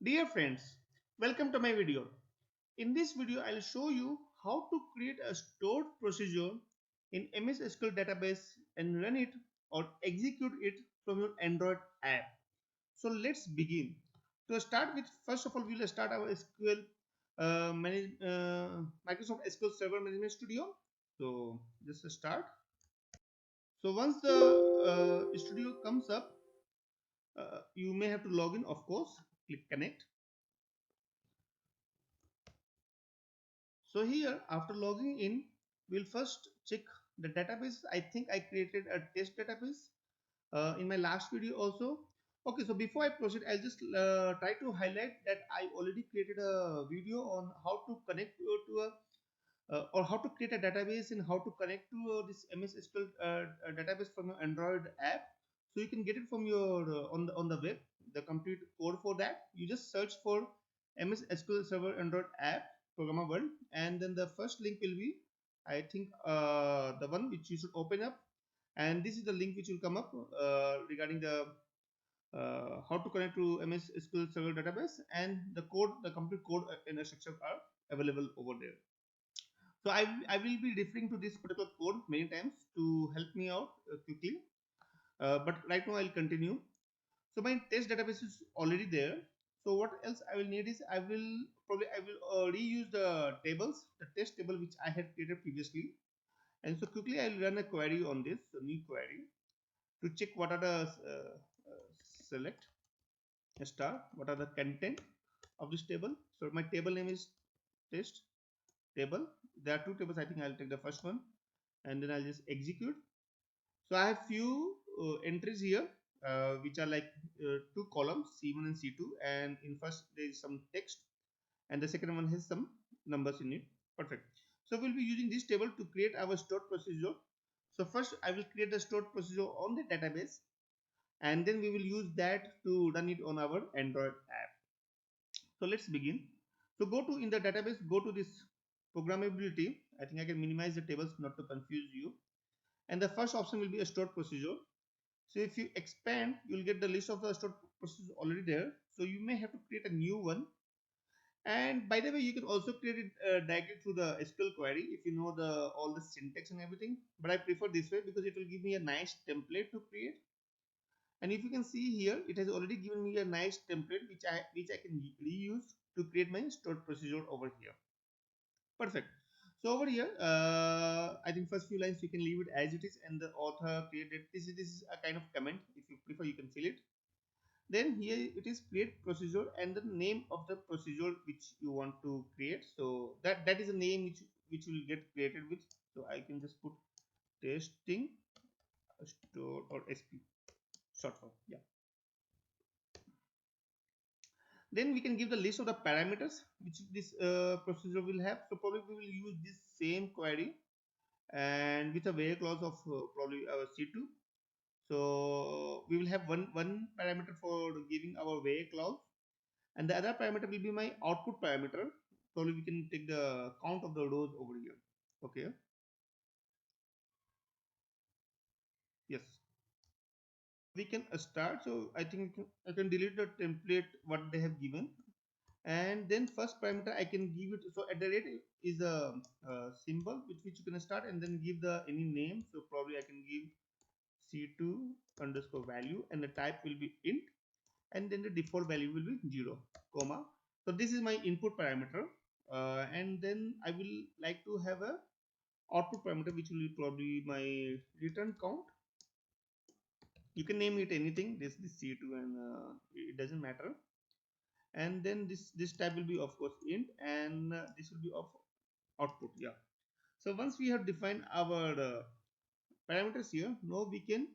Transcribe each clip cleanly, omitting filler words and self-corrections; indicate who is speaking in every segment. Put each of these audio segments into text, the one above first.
Speaker 1: Dear friends, welcome to my video. In this video, I'll show you how to create a stored procedure in MS SQL database and run it or execute it from your Android app. So let's begin. To start with, first of all, we'll start our Microsoft SQL Server Management Studio. So just start. So once the studio comes up, you may have to log in, of course. Click connect. So here, after logging in, we'll first check the database. I think I created a test database in my last video also. Okay, so before I proceed, I'll just try to highlight that I already created a video on how to connect to a or how to create a database and how to connect to this MS SQL database from your Android app. So you can get it from your on the web. The complete code for that, you just search for MS SQL Server Android app Programmer World, and then the first link will be, I think, the one which you should open up, and this is the link which will come up regarding the how to connect to MS SQL Server database, and the code, the complete code and the structure are available over there. So I will be referring to this particular code many times to help me out quickly. But right now I'll continue. So my test database is already there. So what else I will need is I will reuse the tables, the test table which I had created previously. And so quickly I'll run a query on this, a new query, to check what are the select a star, what are the content of this table. So my table name is test table. There are two tables. I think I'll take the first one and then I'll just execute. So I have few entries here which are like two columns, C1 and C2, and in first there is some text and the second one has some numbers in it. Perfect. So we'll be using this table to create our stored procedure. So first I will create the stored procedure on the database, and then we will use that to run it on our Android app. So let's begin. So go to in the database, go to this programmability. I think I can minimize the tables not to confuse you. And the first option will be a stored procedure. So if you expand, you'll get the list of the stored procedures already there. So you may have to create a new one. And by the way, you can also create it directly through the SQL query if you know the all the syntax and everything. But I prefer this way because it will give me a nice template to create. And if you can see here, it has already given me a nice template which I can reuse to create my stored procedure over here. Perfect. So over here, I think first few lines you can leave it as it is, and the author created this is a kind of comment. If you prefer, you can fill it. Then here it is create procedure and the name of the procedure which you want to create. So that is a name which will get created with. So I can just put testing store or SP short form. Yeah. Then we can give the list of the parameters which this procedure will have. So probably we will use this same query and with a where clause of probably our C2. So we will have one parameter for giving our where clause, and the other parameter will be my output parameter. Probably we can take the count of the rows over here. Okay. Yes. We can start. So I think I can delete the template what they have given, and then first parameter I can give it. So at the rate is a symbol with which you can start, and then give the any name. So probably I can give C2 underscore value, and the type will be int, and then the default value will be 0 comma. So this is my input parameter, and then I will like to have a output parameter which will be probably my return count. You can name it anything, this C2, and it doesn't matter. And then this type will be of course int, and this will be of output. Yeah. So once we have defined our parameters here, now we can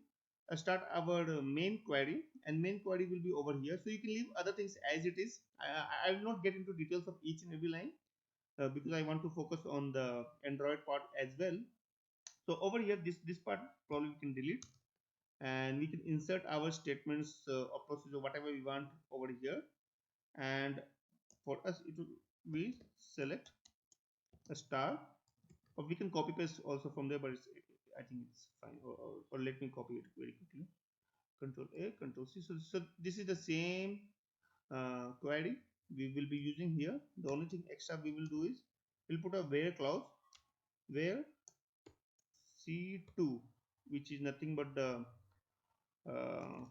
Speaker 1: start our main query, and main query will be over here. So you can leave other things as it is. I will not get into details of each and every line because I want to focus on the Android part as well. So over here, this part probably we can delete, and we can insert our statements or procedure whatever we want over here. And for us it will be select a star, or we can copy paste also from there, but I think it's fine. Or let me copy it very quickly. Control A, Control C. So this is the same query we will be using here. The only thing extra we will do is we'll put a where clause, where C2, which is nothing but the uh,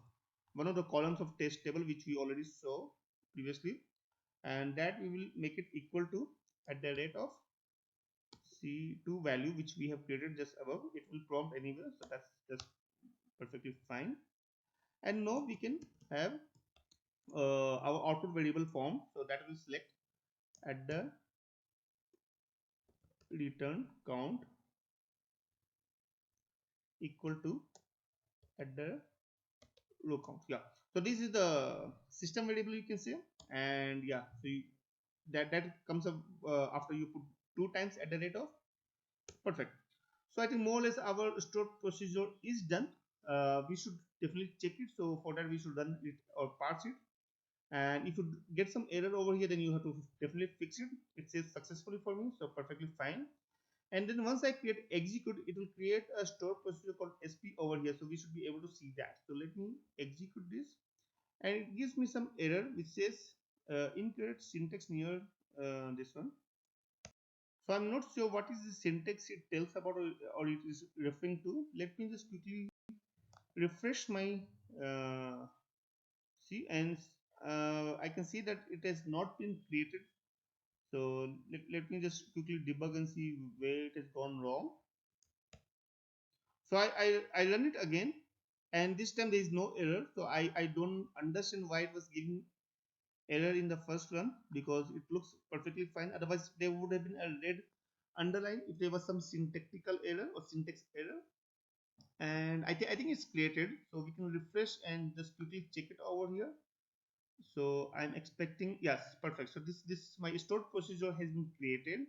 Speaker 1: one of the columns of test table which we already saw previously, and that we will make it equal to at the rate of C2 value which we have created just above. It will prompt anywhere, so that's just perfectly fine. And now we can have our output variable form, so that will select at the return count equal to at the row count. Yeah, so this is the system variable, you can say. And yeah, so that comes up after you put 2 times at the rate of. Perfect. So I think more or less our stored procedure is done. We should definitely check it, so for that we should run it or parse it. And if you get some error over here, then you have to definitely fix it. It says successfully for me, so perfectly fine. And then once I create execute, it will create a store procedure called sp over here, so we should be able to see that. So let me execute this, and it gives me some error which says incorrect syntax near this one. So I'm not sure what is the syntax it tells about, or it is referring to. Let me just quickly refresh my see, and I can see that it has not been created. So let me just quickly debug and see where it has gone wrong. So I run it again, and this time there is no error. So I don't understand why it was giving error in the first run, because it looks perfectly fine. Otherwise there would have been a red underline if there was some syntactical error or syntax error. And I think it's created, so we can refresh and just quickly check it over here. So I'm expecting, yes, perfect. So this my stored procedure has been created.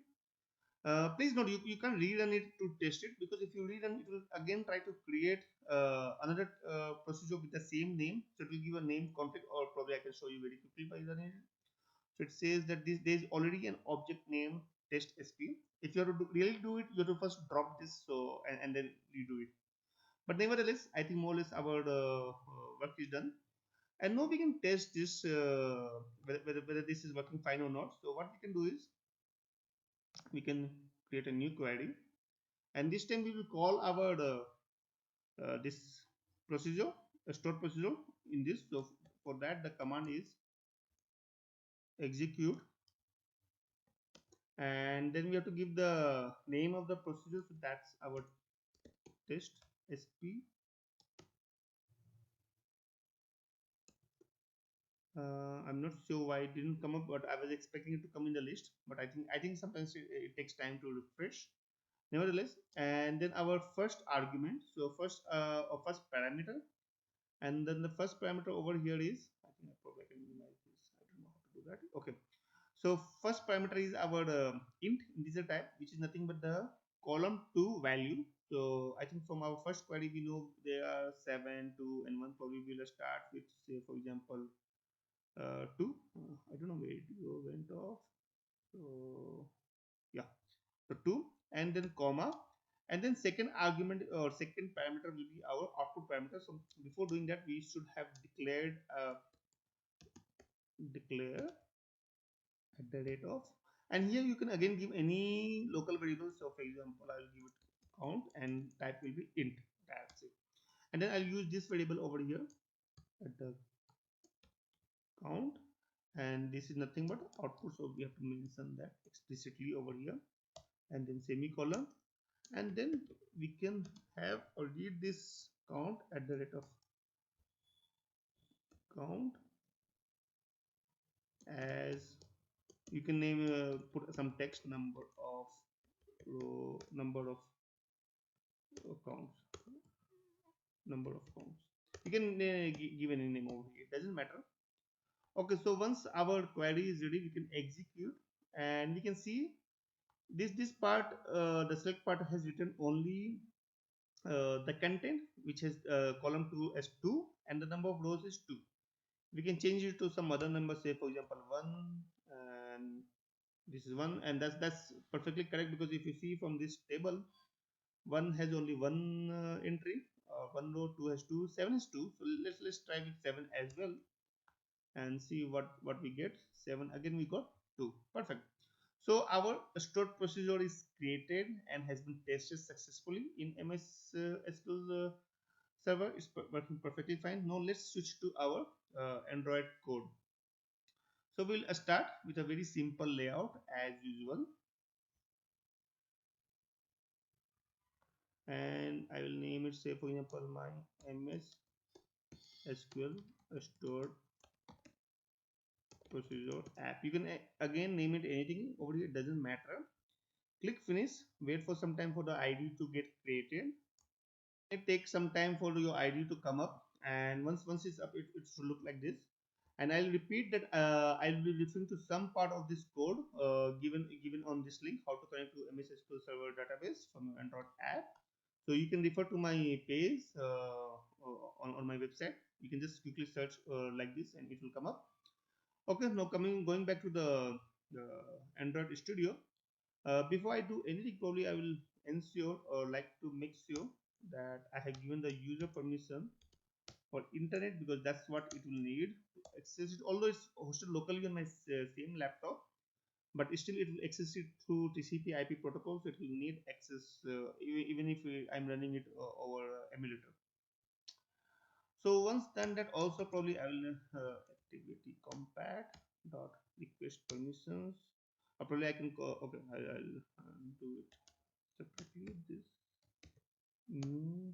Speaker 1: Please note, you can rerun it to test it, because if you rerun, it will again try to create another procedure with the same name. So it will give a name conflict, or probably I can show you very quickly by running it. So it says that there is already an object name test sp. If you have to really do it, you have to first drop this, so and then redo it. But nevertheless, I think more or less our work is done. And now we can test this whether this is working fine or not. So what we can do is we can create a new query, and this time we will call our this procedure, a stored procedure in this. So for that the command is execute, and then we have to give the name of the procedure. So that's our test sp. I'm not sure why it didn't come up, but I was expecting it to come in the list. But I think sometimes it takes time to refresh. Nevertheless, and then our first argument. So first parameter, and then the first parameter over here is, I think I probably can minimize this. I don't know how to do that. Okay. So first parameter is our int integer type, which is nothing but the column 2 value. So I think from our first query we know there are 7, 2, and 1. Probably we'll start with, say, for example, 2. I don't know where it went off. So yeah, so 2, and then comma, and then second argument or second parameter will be our output parameter. So before doing that, we should have declared declare at the rate of, and here you can again give any local variable. So for example, I will give it count, and type will be int. That's it. And then I'll use this variable over here at the count, and this is nothing but output, so we have to mention that explicitly over here, and then semicolon. And then we can have or read this count at the rate of count as, you can name put some text, number of row, number of counts, number of counts. You can give any name over here, it doesn't matter. Okay, so once our query is ready, we can execute, and we can see this part, the select part has written only the content, which has column 2 as 2, and the number of rows is 2. We can change it to some other number, say for example 1, and this is 1, and that's perfectly correct, because if you see from this table, 1 has only one entry, one row, 2 has 2, 7 is 2. So let's try with 7 as well. and see what we get. 7 again, we got 2. Perfect. So our stored procedure is created and has been tested successfully in MS SQL server. It's working perfectly fine. Now let's switch to our Android code. So we'll start with a very simple layout as usual, and I will name it, say for example, my MS SQL stored procedure app. You can again name it anything over here, it doesn't matter. Click finish, wait for some time for the ID to get created. It takes some time for your ID to come up, and once it's up, it should look like this. And I'll repeat that I'll be referring to some part of this code given on this link, how to connect to MS SQL Server database from your Android app. So you can refer to my page on my website. You can just quickly search like this and it will come up. Okay, now going back to the Android Studio. Before I do anything, probably I will ensure or like to make sure that I have given the user permission for internet, because that's what it will need to access it. Although it's hosted locally on my same laptop, but still it will access it through TCP IP protocol, so it will need access even if I'm running it over emulator. So once done that, also probably I will activity compat dot request permissions, or probably I can call, okay, I'll do it separately. This new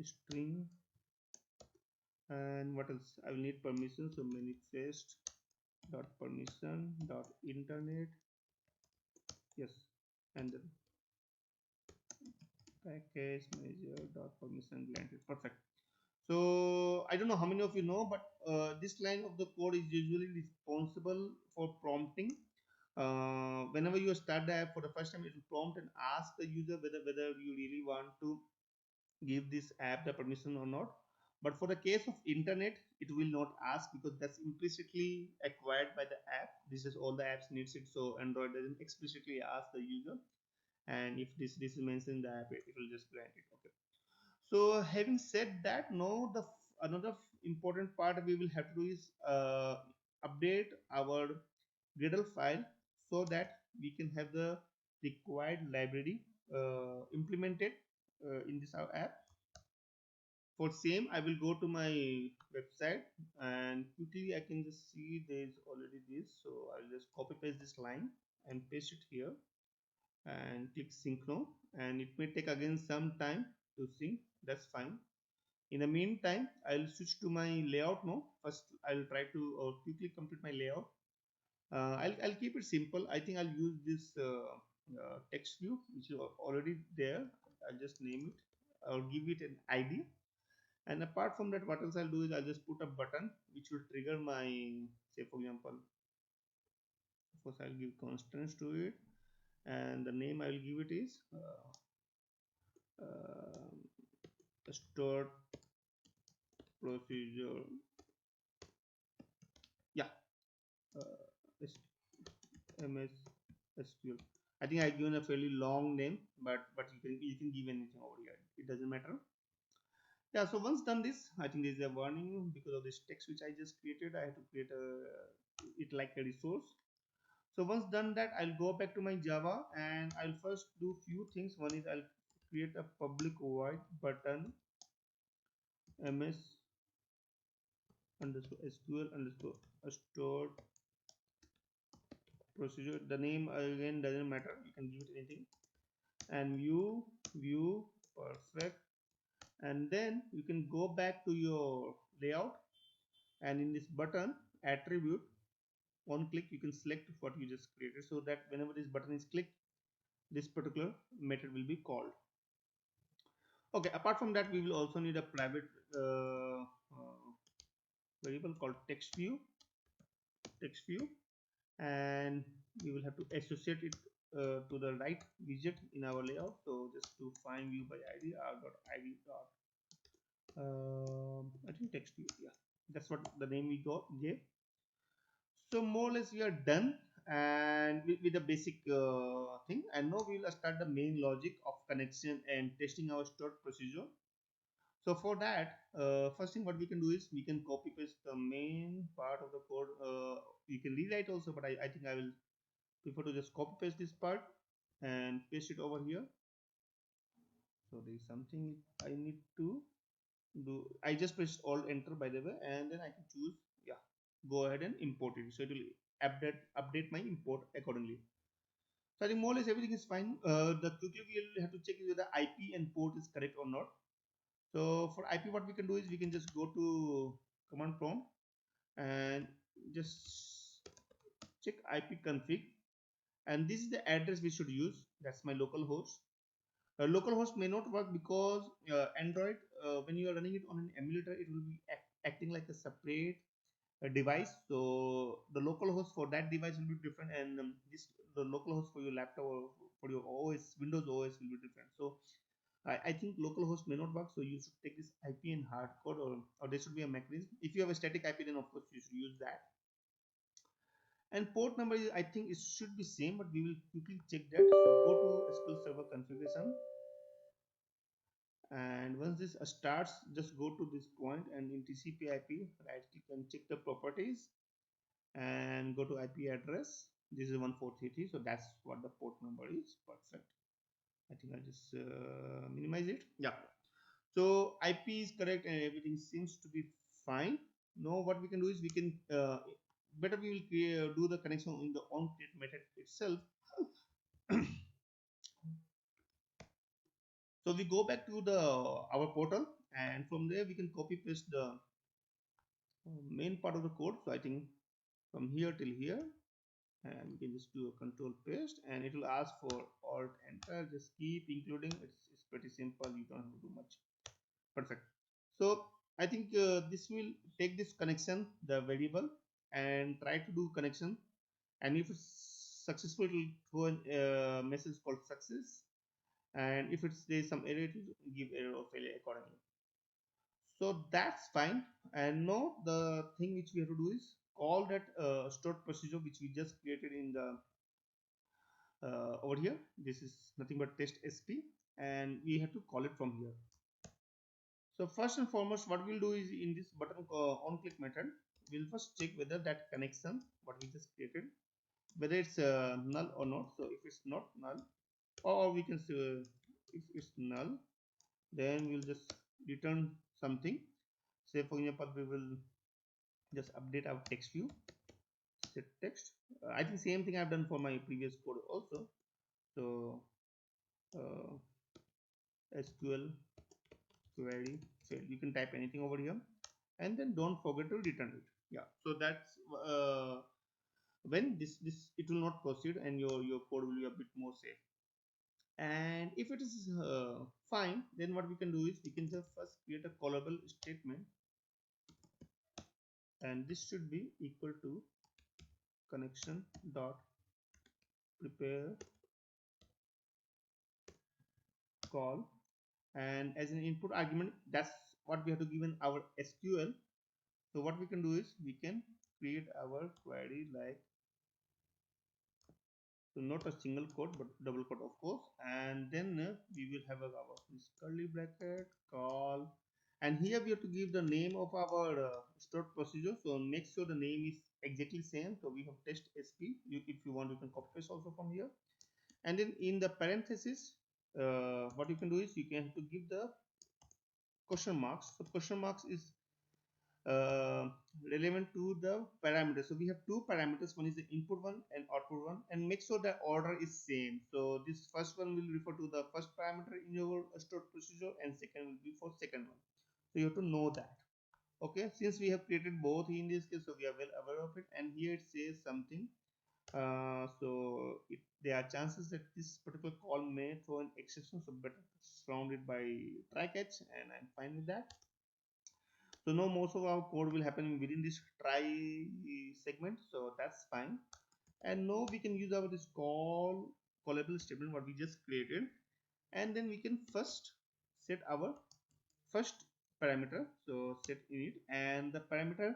Speaker 1: string, and what else I will need permission, so manifest dot permission dot internet, yes, and then package manager dot permission granted. Perfect. So I don't know how many of you know, but this line of the code is usually responsible for prompting. Whenever you start the app for the first time, it will prompt and ask the user whether you really want to give this app the permission or not. But for the case of internet, it will not ask, because that's implicitly acquired by the app. This is all the apps needs it, so Android doesn't explicitly ask the user. And if this is mentioned in the app, it will just grant it. Okay. So having said that, now the another important part we will have to do is update our Gradle file, so that we can have the required library implemented in this our app. For same, I will go to my website and quickly I can just see there is already this, so I'll just copy paste this line and paste it here and click sync now, and it may take again some time to sync. That's fine. In the meantime, I'll switch to my layout now. First I'll try to quickly complete my layout. I'll keep it simple. I think I'll use this text view which is already there. I'll just name it or give it an ID. And apart from that, what else I'll do is I'll just put a button which will trigger my, say for example, of course I'll give constants to it, and the name I will give it is stored procedure. Yeah, MS SQL. I think I've given a fairly long name, but you can give anything over here. It doesn't matter. Yeah, so once done this, I think there's a warning because of this text which I just created. I have to create it like a resource. So once done that, I'll go back to my Java and I'll first do few things. One is I'll create a public void button ms underscore SQL underscore stored procedure. The name again doesn't matter, you can give it anything. And view perfect. And then you can go back to your layout, and in this button attribute, one click you can select what you just created, so that whenever this button is clicked, this particular method will be called. Okay, apart from that, we will also need a private variable called text view, and we will have to associate it to the right widget in our layout. So just to find view by id r.id dot I think text view, yeah, that's what the name we gave. So more or less we are done and with the basic thing, and now we will start the main logic of connection and testing our stored procedure. So for that, first thing what we can do is we can copy paste the main part of the code. You can rewrite also, but I think I will prefer to just copy paste this part and paste it over here. So there is something I need to do. I just press alt enter by the way, and then I can choose, yeah, go ahead and import it. So it will update my import accordingly. So I think more or less everything is fine. The quickly we will have to check whether the IP and port is correct or not. So for IP, what we can do is we can just go to command prompt and just check IP config, and this is the address we should use. That's my local host. Localhost may not work because Android, when you are running it on an emulator, it will be acting like a separate device. So the localhost for that device will be different, and the localhost for your laptop or for your OS, Windows OS will be different. So I think localhost may not work. So you should take this IP and hardcode, or there should be a mechanism. If you have a static IP, then of course you should use that. And port number is, I think it should be same, but we will quickly check that. So go to SQL Server configuration, and once this starts, just go to this point and in TCP IP, right click and check the properties and go to IP address. This is 1433, so that's what the port number is. Perfect. I think I'll just minimize it. Yeah, so IP is correct and everything seems to be fine. Now what we can do is we can better we will do the connection in the onCreate method itself. So we go back to the our portal, and from there we can copy paste the main part of the code. So I think from here till here, and we can just do a control paste, and it will ask for alt enter. Just keep including. It's pretty simple, you don't have to do much. Perfect. So I think this will take this connection, the variable, and try to do connection, and if it's successful, it will throw a message called success, and if it's there's some error, it will give error or failure accordingly. So that's fine. And now the thing which we have to do is call that stored procedure which we just created in the over here. This is nothing but test sp, and we have to call it from here. So first and foremost, what we'll do is in this button on click method, we'll first check whether that connection what we just created, whether it's null or not. So if it's not null, or we can say if it's null, then we'll just return something. Say for example, we will just update our text view, set text. I think same thing I've done for my previous code also. So uh, SQL query failed, you can type anything over here, and then don't forget to return it. Yeah, so that's when this it will not proceed, and your code will be a bit more safe. And if it is fine, then what we can do is we can just first create a callable statement, and this should be equal to connection dot prepare call, and as an input argument, that's what we have to give in our SQL. So what we can do is we can create our query like, so not a single quote but double quote of course, and then we will have our this curly bracket call, and here we have to give the name of our stored procedure. So make sure the name is exactly same. So we have test sp. If you want, you can copy paste also from here, and then in the parenthesis, what you can do is you can have to give the question marks. So question marks is uh, relevant to the parameters. So we have two parameters, one is the input one and output one, and make sure the order is same. So this first one will refer to the first parameter in your stored procedure, and second will be for second one. So you have to know that. Okay, since we have created both in this case, so we are well aware of it, and here it says something. So there are chances that this particular call may throw an exception, so better surround it by try catch, and I'm fine with that. So now most of our code will happen within this try segment, so that's fine. And now we can use our this callable statement what we just created, and then we can first set our first parameter. So set init, and the parameter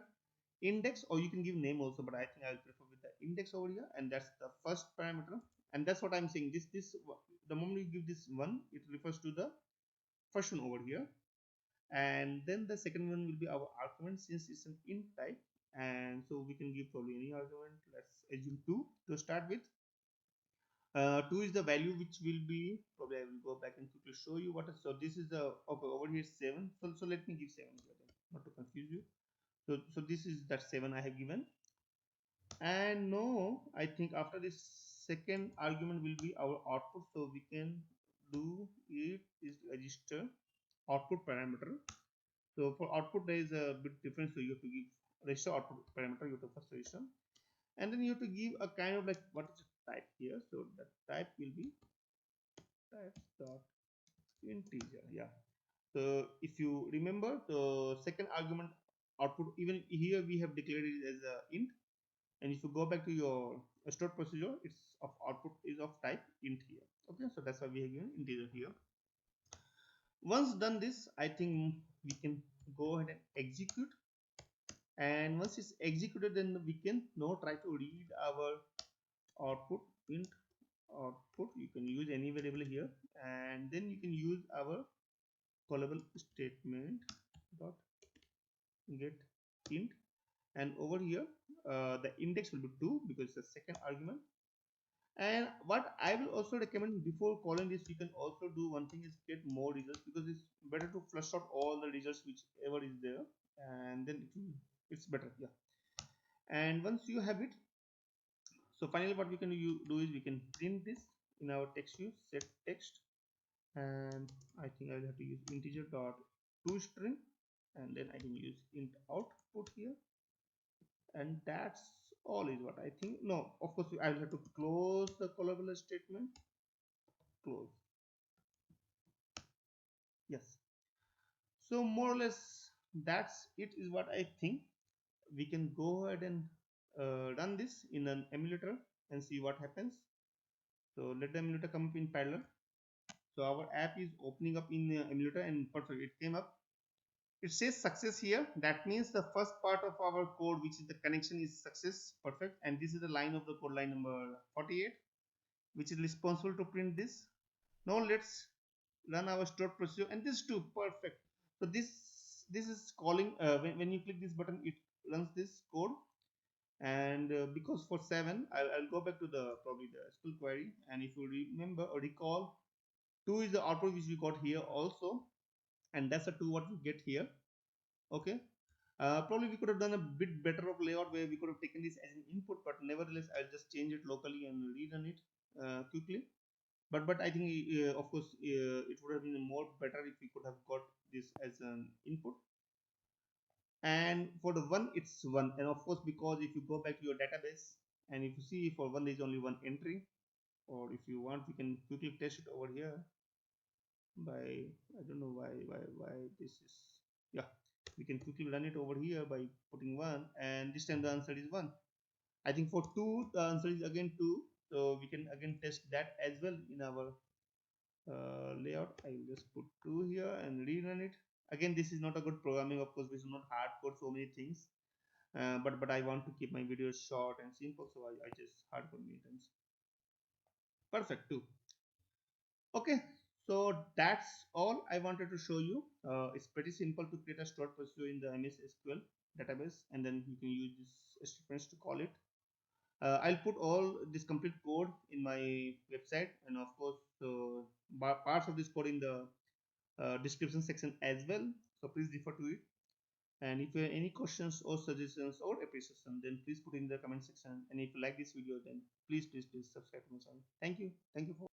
Speaker 1: index, or you can give name also, but I think I'll prefer with the index over here, and that's the first parameter. And that's what I'm saying, this the moment you give this one, it refers to the first one over here. And then the second one will be our argument, since it's an int type, and so we can give probably any argument. Let's assume 2 to start with. 2 is the value which will be, probably I will go back and quickly show you what is. So this is the, okay, over here 7. So let me give 7 here then, not to confuse you. So this is that 7 I have given. And no, I think after this second argument will be our output, so we can do it is register output parameter. So for output there is a bit difference, so you have to give register output parameter, you have to first register, and then you have to give a kind of like what is the type here. So the type will be type dot integer. Yeah, so if you remember the second argument output, even here we have declared it as a int, and if you go back to your stored procedure, it's of output is of type int here. Okay, so that's why we have given integer here. Once done this, I think we can go ahead and execute, and once it's executed, then we can now try to read our output. Int output, you can use any variable here, and then you can use our callable statement dot get int, and over here the index will be 2 because it's the second argument. And what I will also recommend before calling this, you can also do one thing is get more results, because it's better to flush out all the results whichever is there, and then it's better. Yeah, and once you have it, so finally what we can do is we can print this in our text view, set text, and I think I'll have to use integer dot to string, and then I can use int output here, and that's all is what I think. No, of course I will have to close the callable statement, close. Yes, so more or less that's it is what I think. We can go ahead and run this in an emulator and see what happens. So let the emulator come up in parallel. So our app is opening up in the emulator, and perfect, it came up. It says success here. That means the first part of our code, which is the connection, is success. Perfect. And this is the line of the code, line number 48, which is responsible to print this. Now let's run our stored procedure, and this too. Perfect. So this is calling, when you click this button, it runs this code. And because for 7, I'll go back to the probably the SQL query, and if you remember or recall, 2 is the output which we got here also, and that's the 2 what we get here. Okay, probably we could have done a bit better of layout where we could have taken this as an input, but nevertheless I'll just change it locally and rerun it quickly. But I think of course it would have been more better if we could have got this as an input. And for the 1, it's 1, and of course because if you go back to your database, and if you see for 1 there is only one entry, or if you want we can quickly test it over here by, I don't know why this is, yeah, we can quickly run it over here by putting 1, and this time the answer is 1. I think for 2 the answer is again 2, so we can again test that as well in our layout. I will just put 2 here and rerun it again. This is not a good programming, of course this is not hard code so many things, but I want to keep my videos short and simple, so I just hardcode many times. Perfect, 2. Okay, so that's all I wanted to show you. It's pretty simple to create a stored procedure in the MS SQL database, and then you can use this statements to call it. I'll put all this complete code in my website, and of course parts of this code in the description section as well, so please refer to it. And if you have any questions or suggestions or appreciation, then please put in the comment section, and if you like this video, then please subscribe to my channel. Thank you for